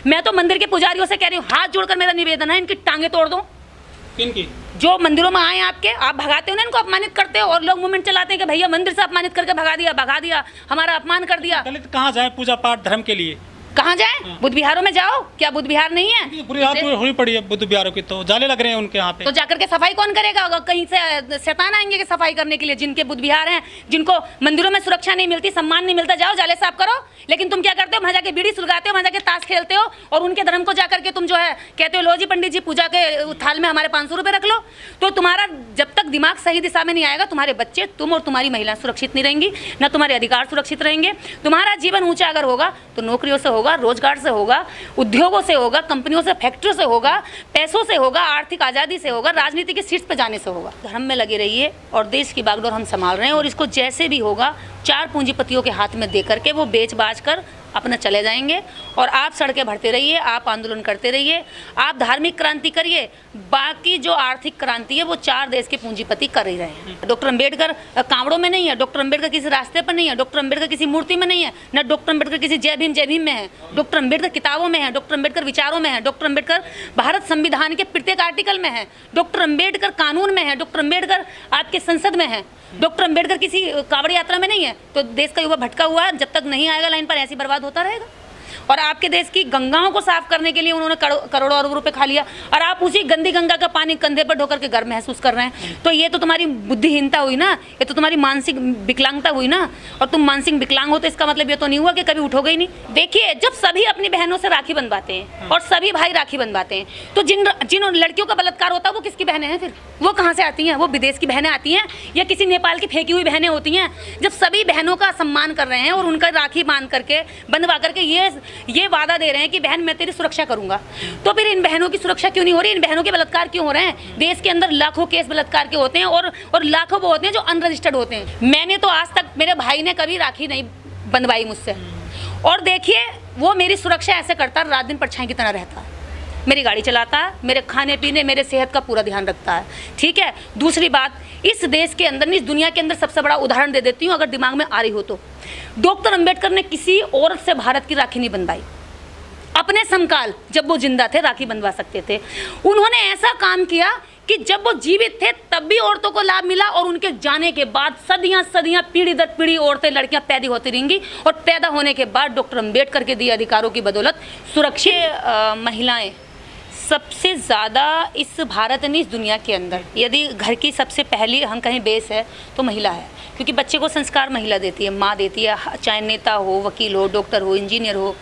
मैं तो मंदिर के पुजारियों से कह रही हूँ, हाथ जोड़कर मेरा निवेदन है, इनकी टांगे तोड़ दो। किनकी? जो मंदिरों में आए आपके, आप भगाते हो ना इनको, अपमानित करते हो, और लोग मूवमेंट चलाते हैं कि भैया मंदिर से अपमानित करके भगा दिया, हमारा अपमान कर दिया। दलित कहाँ जाए पूजा पाठ धर्म के लिए? कहाँ जाए? बुद्ध विहारों में जाओ। क्या बुद्ध विहार नहीं है? बुरी हालत हुई पड़ी है बुद्ध विहारों की, तो जाले लग रहे हैं उनके यहाँ पे। तो जाकर के सफाई कौन करेगा? अगर कहीं से शैतान आएंगे कि सफाई करने के लिए? जिनके बुद्ध विहार हैं, जिनको मंदिरों में सुरक्षा नहीं मिलती, सम्मान नहीं मिलता, जाओ जाले साफ करो। लेकिन तुम क्या करते हो? वहाँ जाके बीड़ी सुलगाते हो, वहाँ जाके ताश खेलते हो, और उनके धर्म को जाकर के तुम जो है कहते हो लो जी पंडित जी पूजा के थाल में हमारे 500 रुपये रख लो। तो तुम्हारा जब तक दिमाग सही दिशा में नहीं आएगा, तुम्हारे बच्चे, तुम और तुम्हारी महिला सुरक्षित नहीं रहेंगी, न तुम्हारे अधिकार सुरक्षित रहेंगे। तुम्हारा जीवन ऊंचा अगर होगा तो नौकरियों से होगा, रोजगार से होगा, उद्योगों से होगा, कंपनियों से, फैक्ट्रियों से होगा, पैसों से होगा, आर्थिक आज़ादी से होगा, राजनीति की सीट पर जाने से होगा। धर्म में लगे रहिए और देश की बागडोर हम संभाल रहे हैं, और इसको जैसे भी होगा 4 पूंजीपतियों के हाथ में दे करके वो बेच बाच कर अपना चले जाएंगे। और आप सड़कें भरते रहिए, आप आंदोलन करते रहिए, आप धार्मिक क्रांति करिए, बाकी जो आर्थिक क्रांति है वो 4 देश के पूंजीपति कर ही रहे हैं। डॉक्टर अंबेडकर कांवड़ों में नहीं है, डॉक्टर अंबेडकर किसी रास्ते पर नहीं है, डॉक्टर अंबेडकर किसी मूर्ति में नहीं है, न डॉक्टर अंबेडकर किसी जय भीम में है। डॉक्टर अंबेडकर किताबों में है, डॉक्टर अंबेडकर विचारों में है, डॉक्टर अंबेडकर भारत संविधान के प्रत्येक आर्टिकल में है, डॉक्टर अंबेडकर कानून में है, डॉक्टर अंबेडकर आपके संसद में है। डॉक्टर अंबेडकर किसी कांवड़ यात्रा में नहीं है। तो देश का युवा भटका हुआ है, जब तक नहीं आएगा लाइन पर ऐसी बर्बाद होता रहेगा। और आपके देश की गंगाओं को साफ करने के लिए उन्होंने करोड़ों अरब रुपए खा लिया, और आप उसी गंदी गंगा का पानी कंधे पर ढोकर के गर्व महसूस कर रहे हैं। तो ये तो तुम्हारी बुद्धिहीनता हुई ना, ये तो तुम्हारी मानसिक विकलांगता हुई ना। और तुम मानसिक विकलांग हो तो इसका मतलब ये तो नहीं हुआ कि कभी उठोगे ही नहीं। देखिए, जब सभी अपनी बहनों से राखी बंधवाते हैं और सभी भाई राखी बंधवाते हैं, तो जिन लड़कियों का बलात्कार होता है वो किसकी बहनें हैं? फिर वो कहाँ से आती हैं? वो विदेश की बहनें आती हैं या किसी नेपाल की फेंकी हुई बहनें होती हैं? जब सभी बहनों का सम्मान कर रहे हैं और उनका राखी बांध करके, बंधवा करके ये वादा दे रहे हैं कि बहन मैं तेरी सुरक्षा करूंगा, तो फिर इन बहनों की सुरक्षा क्यों नहीं हो रही? इन बहनों के बलात्कार क्यों हो रहे हैं? देश के अंदर लाखों केस बलात्कार के होते हैं, और लाखों वो होते हैं जो अनरजिस्टर्ड होते हैं। मैंने तो आज तक, मेरे भाई ने कभी राखी नहीं बंधवाई मुझसे, और देखिए वो मेरी सुरक्षा ऐसे करता है, रात दिन परछाई की तरह रहता है, मेरी गाड़ी चलाता है, मेरे खाने पीने, मेरे सेहत का पूरा ध्यान रखता है। ठीक है। दूसरी बात, इस देश के अंदर, इस दुनिया के अंदर सबसे बड़ा उदाहरण दे देती हूँ अगर दिमाग में आ रही हो तो। डॉक्टर अंबेडकर ने किसी औरत से भारत की राखी नहीं बंधवाई। अपने समकाल जब वो जिंदा थे राखी बंधवा सकते थे। उन्होंने ऐसा काम किया कि जब वो जीवित थे तब भी औरतों को लाभ मिला, और उनके जाने के बाद सदियां पीढ़ी दर पीढ़ी औरतें, लड़कियां पैदा होती रहेंगी, और पैदा होने के बाद डॉक्टर अंबेडकर के दिए अधिकारों की बदौलत सुरक्षित महिलाएं सबसे ज़्यादा इस भारत ने, इस दुनिया के अंदर, यदि घर की सबसे पहली हम कहें बेस है तो महिला है, क्योंकि बच्चे को संस्कार महिला देती है, माँ देती है। चाहे नेता हो, वकील हो, डॉक्टर हो, इंजीनियर हो,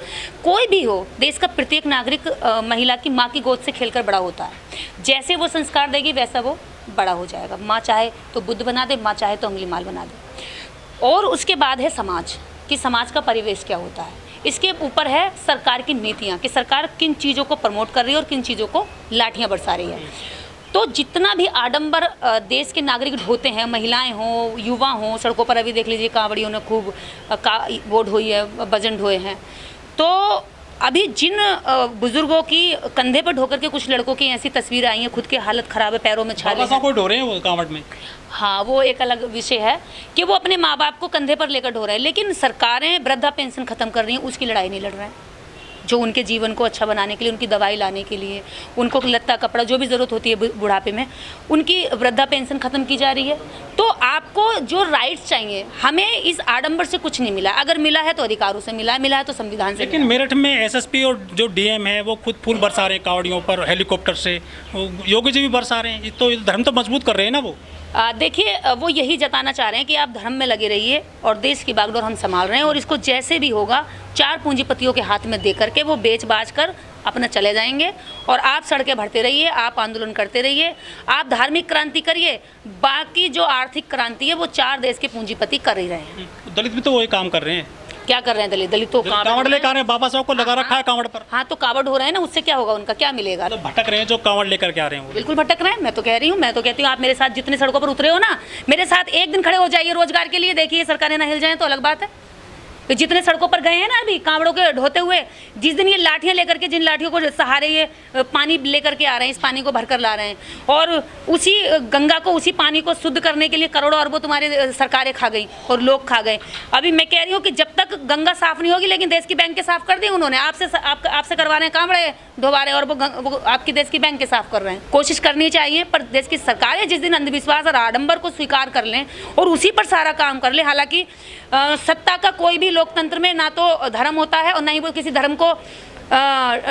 कोई भी हो, देश का प्रत्येक नागरिक महिला की माँ की गोद से खेलकर बड़ा होता है। जैसे वो संस्कार देगी वैसा वो बड़ा हो जाएगा। माँ चाहे तो बुद्ध बना दे, माँ चाहे तो अंगुली माल बना दे। और उसके बाद है समाज, कि समाज का परिवेश क्या होता है। इसके ऊपर है सरकार की नीतियाँ, कि सरकार किन चीज़ों को प्रमोट कर रही है और किन चीज़ों को लाठियाँ बरसा रही है। तो जितना भी आडंबर देश के नागरिक ढोते हैं, महिलाएं हों, युवा हों, सड़कों पर अभी देख लीजिए कांवड़ियों ने खूब वो ढोई है, वजन ढोए हैं। तो अभी जिन बुजुर्गों की कंधे पर ढोकर के कुछ लड़कों की ऐसी तस्वीरें आई हैं, खुद की हालत ख़राब है, पैरों में छाले हैं। को ढो रहे हैं वो कांवड़ में। हाँ, वो एक अलग विषय है कि वो अपने माँ बाप को कंधे पर लेकर ढो रहे हैं। लेकिन सरकारें वृद्धा पेंशन ख़त्म कर रही हैं, उसकी लड़ाई नहीं लड़ रहे हैं। जो उनके जीवन को अच्छा बनाने के लिए, उनकी दवाई लाने के लिए, उनको लत्ता कपड़ा जो भी ज़रूरत होती है बुढ़ापे में, उनकी वृद्धा पेंशन ख़त्म की जा रही है। तो आपको जो राइट्स चाहिए, हमें इस आडंबर से कुछ नहीं मिला। अगर मिला है तो अधिकारों से मिला है तो संविधान से। लेकिन मेरठ में एसएसपी और जो डीएम है वो खुद फूल बरसा रहे हैं कांवड़ियों पर, हेलीकॉप्टर से। योगी जी भी बरसा रहे हैं, तो धर्म तो मजबूत कर रहे हैं ना वो। देखिए, वो यही जताना चाह रहे हैं कि आप धर्म में लगे रहिए और देश की बागडोर हम संभाल रहे हैं, और इसको जैसे भी होगा 4 पूंजीपतियों के हाथ में दे करके वो बेच बाच कर अपना चले जाएंगे। और आप सड़कें भरते रहिए, आप आंदोलन करते रहिए, आप धार्मिक क्रांति करिए, बाकी जो आर्थिक क्रांति है वो 4 देश के पूंजीपति कर ही रहे हैं। दलित भी तो वही काम कर रहे हैं। क्या कर रहे हैं दलित तो कांवड़ लेकर आ रहे हैं, बाबा साहब को लगा रखा है कांवड़ पर। हाँ, तो कांवड़ हो रहे हैं ना, उससे क्या होगा, उनका क्या मिलेगा? तो भटक रहे हैं जो कांवड़ लेकर के आ रहे हैं वो। बिल्कुल भटक रहे हैं। मैं तो कह रही हूँ, मैं तो कहती हूँ आप मेरे साथ जितने सड़कों पर उतरे हो ना, मेरे साथ एक दिन खड़े हो जाइए रोजगार के लिए, देखिए सरकारें ना हिल जाएं तो अलग बात है। तो जितने सड़कों पर गए हैं ना अभी कांवड़ों के ढोते हुए, जिस दिन ये लाठियां लेकर के, जिन लाठियों को सहारे ये पानी लेकर के आ रहे हैं, इस पानी को भरकर ला रहे हैं, और उसी गंगा को, उसी पानी को शुद्ध करने के लिए करोड़ों अरबों तुम्हारी सरकारें खा गई और लोग खा गए। अभी मैं कह रही हूँ कि जब तक गंगा साफ नहीं होगी, लेकिन देश की बैंक के साफ कर दी उन्होंने, आपसे करवा रहे हैं कांवड़े ढोवा रहे, और वो आपकी देश की बैंक के साफ कर रहे हैं। कोशिश करनी चाहिए, पर देश की सरकारें जिस दिन अंधविश्वास और आडंबर को स्वीकार कर लें और उसी पर सारा काम कर ले। हालांकि सत्ता का कोई भी लोकतंत्र में ना तो धर्म होता है और ना ही वो किसी धर्म को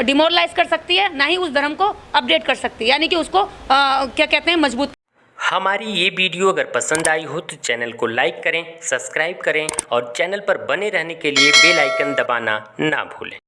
डिमोरलाइज कर सकती है, ना ही उस धर्म को अपडेट कर सकती है, यानी कि उसको क्या कहते हैं, मजबूत। हमारी ये वीडियो अगर पसंद आई हो तो चैनल को लाइक करें, सब्सक्राइब करें और चैनल पर बने रहने के लिए बेल आइकन दबाना ना भूलें।